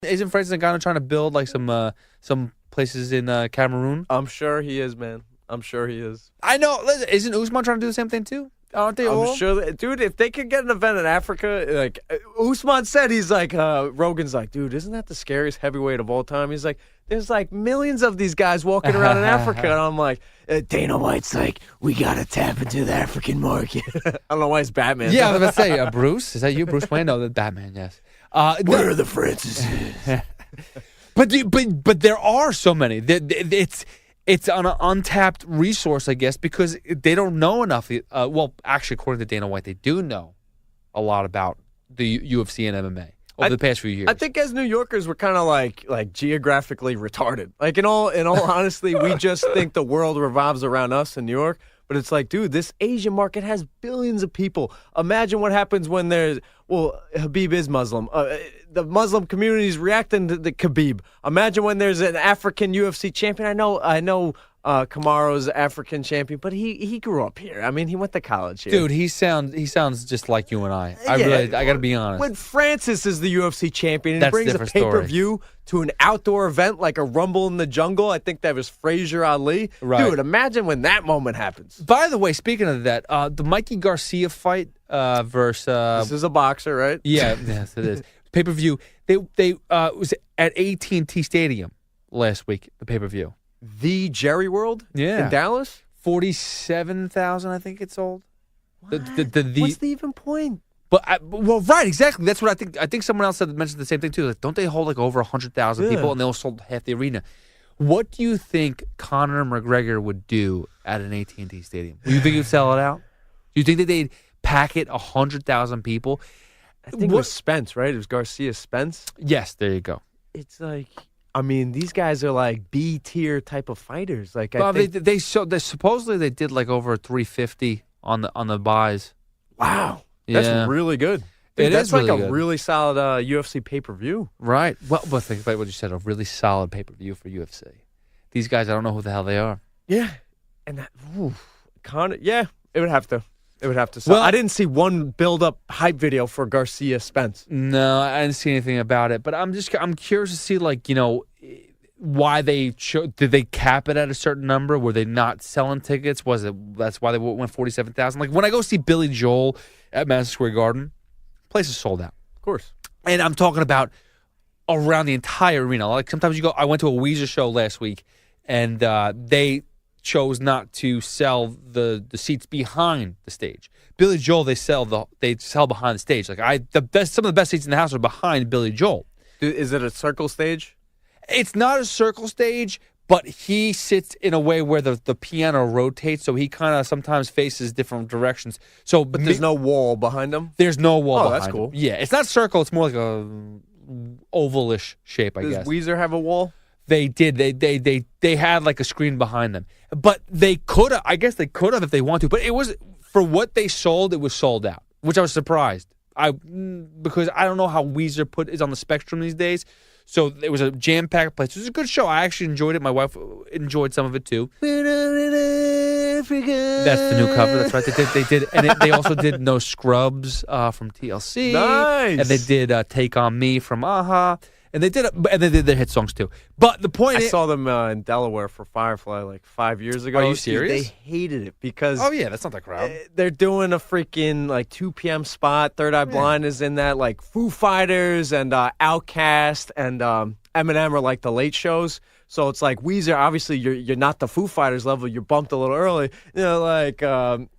Isn't Francis Ngannou trying to build like some places in Cameroon? I'm sure he is, man. I'm sure he is. I know. Listen, isn't Usman trying to do the same thing too? Aren't they all? I'm sure, dude. If they could get an event in Africa, like Usman said, he's like, Rogan's like, dude, isn't that the scariest heavyweight of all time? He's like, there's like millions of these guys walking around in Africa, and I'm like, Dana White's like, we gotta tap into the African market. I don't know why it's Batman. Yeah, I was about to say, Bruce, is that you, Bruce Wayne? No, the Batman. Yes. Where are the Francises? But there are so many. It's an untapped resource, I guess, because they don't know enough. Well, actually, according to Dana White, they do know a lot about the UFC and MMA over the past few years. I think as New Yorkers, we're kind of like geographically retarded. Like in all honesty, we just think the world revolves around us in New York. But it's like, dude, this Asian market has billions of people. Imagine what happens when Khabib is Muslim. The Muslim community is reacting to the Khabib. Imagine when there's an African UFC champion. I know Kamaru's African champion, but he grew up here. I mean, he went to college here. Dude, he sounds just like you and I. I got to be honest. When Francis is the UFC champion and he brings a pay-per-view to an outdoor event like a Rumble in the Jungle, I think that was Frazier Ali. Right. Dude, imagine when that moment happens. By the way, speaking of that, the Mikey Garcia fight versus this is a boxer, right? Yeah, yes, it is. Pay-per-view. They was at AT&T Stadium last week. The pay-per-view. The Jerry World in Dallas? 47,000, I think it sold. What's the even point? But right, exactly. That's what I think. I think someone else mentioned the same thing too. Like, don't they hold like over 100,000 people, and they all sold half the arena? What do you think Conor McGregor would do at an AT&T Stadium? Do you think he'd sell it out? Do you think that they'd pack it 100,000 people? I think it was Spence, right? It was Garcia Spence. Yes, there you go. It's like, I mean, these guys are like B tier type of fighters. Like, well, they supposedly they did like over 350 on the buys. Wow, that's really good. Dude, that's like a really solid UFC pay per view. Right. Well, but think about what you said. A really solid pay per view for UFC. These guys, I don't know who the hell they are. Yeah, and that Conor. Yeah, it would have to. It would have to. Well, I didn't see one build-up hype video for Garcia Spence. No, I didn't see anything about it. But I'm curious to see, like, you know, why did they cap it at a certain number? Were they not selling tickets? That's why they went 47,000? Like when I go see Billy Joel at Madison Square Garden, place is sold out. Of course. And I'm talking about around the entire arena. Like sometimes you go. I went to a Weezer show last week, and they chose not to sell the seats behind the stage. Billy Joel, they sell behind the stage. Like some of the best seats in the house are behind Billy Joel. Is it a circle stage? It's not a circle stage, but he sits in a way where the piano rotates, so he kind of sometimes faces different directions. So, but there's no wall behind him? There's no wall behind him. Oh, that's cool. Yeah, it's not circle. It's more like a ovalish shape, I guess. Does Weezer have a wall? They did. They had like a screen behind them. But they could have, I guess they could have if they want to. But it was, for what they sold, it was sold out, which I was surprised. Because I don't know how Weezer is on the spectrum these days. So it was a jam-packed place. It was a good show. I actually enjoyed it. My wife enjoyed some of it too. That's the new cover. That's right. They did, and they also did No Scrubs from TLC. Nice. And they did Take on Me from Aha. And they did their hit songs too. But the point I saw them in Delaware for Firefly like 5 years ago. Are you serious? They hated it because that's not the crowd. They're doing a freaking like 2 p.m. spot. Third Eye Blind is in that. Like Foo Fighters and Outkast and Eminem are like the late shows. So it's like Weezer, obviously you're not the Foo Fighters level. You're bumped a little early. You know, like they're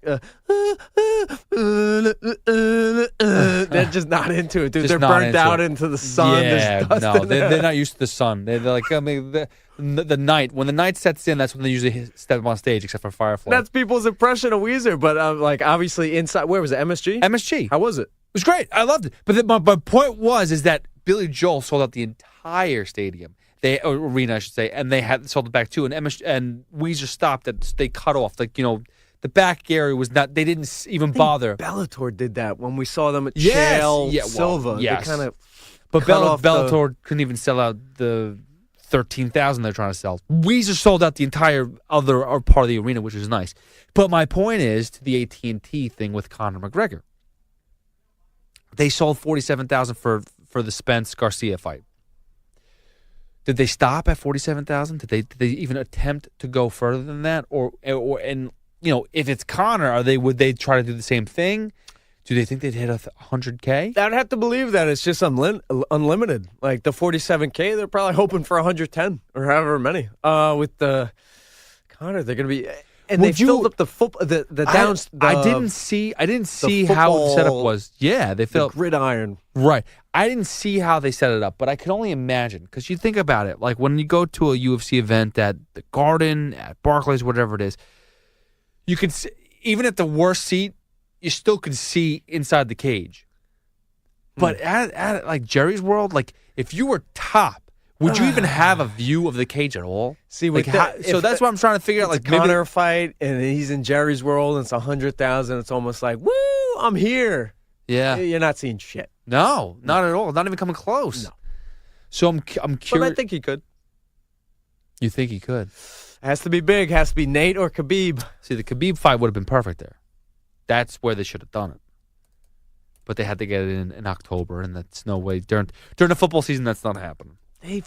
just not into it, dude. They're burnt out into the sun. Yeah, no, they're not used to the sun. They're like, I mean, the night. When the night sets in, that's when they usually step on stage, except for Firefly. That's people's impression of Weezer. But like, obviously inside, where was it? MSG? MSG. How was it? It was great. I loved it. But my point is that Billy Joel sold out the entire stadium. Arena, I should say, and they had sold it back too. And Weezer stopped. They cut off, like, you know, the back area was not. They didn't even bother. Bellator did that when we saw them at Chael Silva. Yes. They kind of. But Bellator couldn't even sell out the 13,000 they're trying to sell. Weezer sold out the entire other part of the arena, which is nice. But my point is to the AT&T thing with Conor McGregor. They sold 47,000 for the Spence Garcia fight. Did they stop at 47,000? Did they even attempt to go further than that? Or if it's Conor, would they try to do the same thing? Do they think they'd hit 100K? I'd have to believe that it's just unlimited. Like the 47K, they're probably hoping for 110 or however many. With the Conor, they're going to be. And they filled up the football. I didn't see how the setup was. Yeah, they filled the gridiron. Right. I didn't see how they set it up, but I could only imagine because you think about it. Like when you go to a UFC event at the Garden, at Barclays, whatever it is, you could see, even at the worst seat, you still could see inside the cage. But at like Jerry's World, like if you were top, would you even have a view of the cage at all? See, like so that's what I'm trying to figure out. Like maybe Conor fight, and he's in Jerry's World, and it's 100,000. It's almost like, woo, I'm here. Yeah, you're not seeing shit. No, not at all. Not even coming close. No. So I'm curious. But I think he could. You think he could? Has to be big. Has to be Nate or Khabib. See, the Khabib fight would have been perfect there. That's where they should have done it. But they had to get it in October, and that's no way. During the football season, that's not happening. They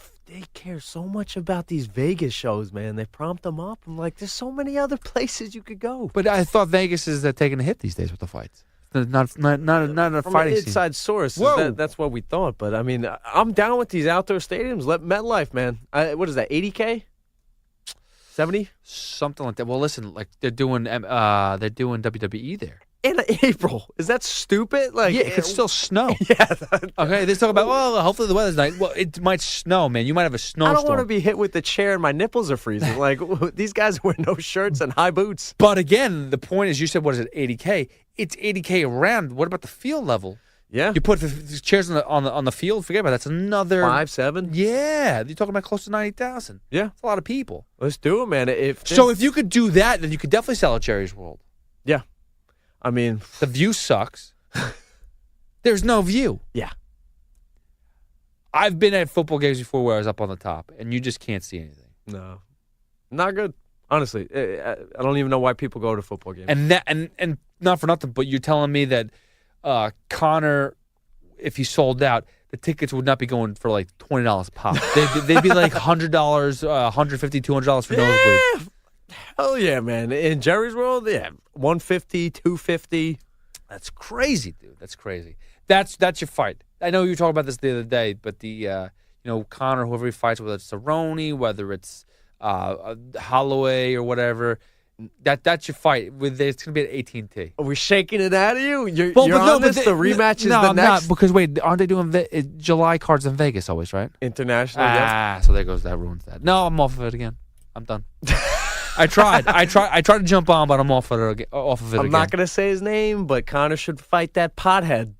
care so much about these Vegas shows, man. They prompt them up. I'm like, there's so many other places you could go. But I thought Vegas is taking a hit these days with the fights. Not a From fighting an inside source. Whoa. That's what we thought. But, I mean, I'm down with these outdoor stadiums. Let MetLife, man. What is that, 80K? 70? Something like that. Well, listen, like they're doing WWE there. In April. Is that stupid? Like, yeah, it could still snow. Yeah. Okay, they talk about, well, hopefully the weather's nice. Well, it might snow, man. You might have a snowstorm. I don't want to be hit with the chair and my nipples are freezing. Like, these guys wear no shirts and high boots. But again, the point is, you said, what is it, 80K? It's 80K around. What about the field level? Yeah. You put the chairs on the field, forget about it. That's another 5, 7. Yeah. You're talking about close to 90,000. Yeah. That's a lot of people. Let's do it, man. If you could do that, then you could definitely sell at Jerry's World. Yeah. I mean, the view sucks. There's no view. Yeah. I've been at football games before where I was up on the top, and you just can't see anything. No. Not good. Honestly, I don't even know why people go to football games. And not for nothing, but you're telling me that Conor, if he sold out, the tickets would not be going for like $20 a pop. They'd be like $100, $150, $200 for nosebleeds. Hell yeah, man. In Jerry's World, yeah, $150, $250. That's crazy, dude. That's crazy. That's your fight. I know you were talking about this the other day, but the Conor, whoever he fights, whether it's Cerrone, whether it's Holloway or whatever, that's your fight. It's going to be at AT&T. Are we shaking it out of you? You're on this? The rematch is the next? Not, because wait, aren't they doing July cards in Vegas always, right? International, yeah. So there goes that, ruins that. No, I'm off of it again. I'm done. I tried to jump on, but I'm off of it again. I'm not going to say his name, but Conor should fight that pothead.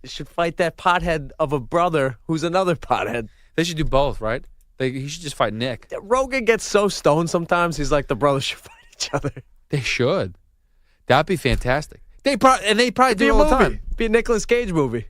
He should fight that pothead of a brother who's another pothead. They should do both, right? He should just fight Nick. Rogan gets so stoned sometimes, he's like, the brothers should fight each other. They should. That'd be fantastic. They probably do it all the time. Be a Nicolas Cage movie.